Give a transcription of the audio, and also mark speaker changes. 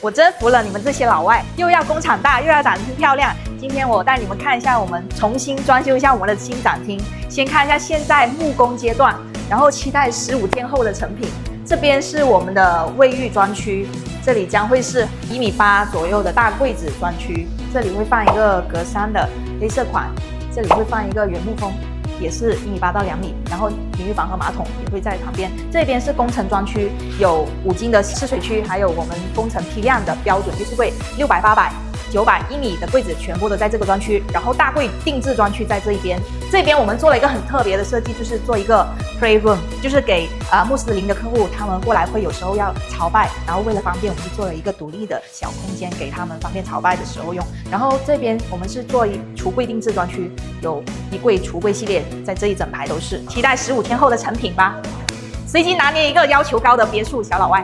Speaker 1: 我征服了你们这些老外，又要工厂大，又要展厅漂亮。今天我带你们看一下我们重新装修一下我们的新展厅。先看一下现在木工阶段，然后期待15天后的成品。这边是我们的卫浴专区，这里将会是1.8米左右的大柜子专区。这里会放一个格栅的黑色款，这里会放一个原木风。也是1.8米到2米，然后淋浴房和马桶也会在旁边。这边是工程专区，有5金的试水区，还有我们工程批量的标准浴室柜，600、800、900、1米的柜子全部都在这个专区。然后大柜定制专区在这一边。这边我们做了一个很特别的设计，就是做一个 pray room， 就是给穆斯林的客户，他们过来会有时候要朝拜，然后为了方便，我们就做了一个独立的小空间给他们方便朝拜的时候用。然后这边我们是做橱柜定制专区，有衣柜、橱柜系列，在这一整排都是。期待15天后的成品吧！随机拿捏一个要求高的别墅小老外。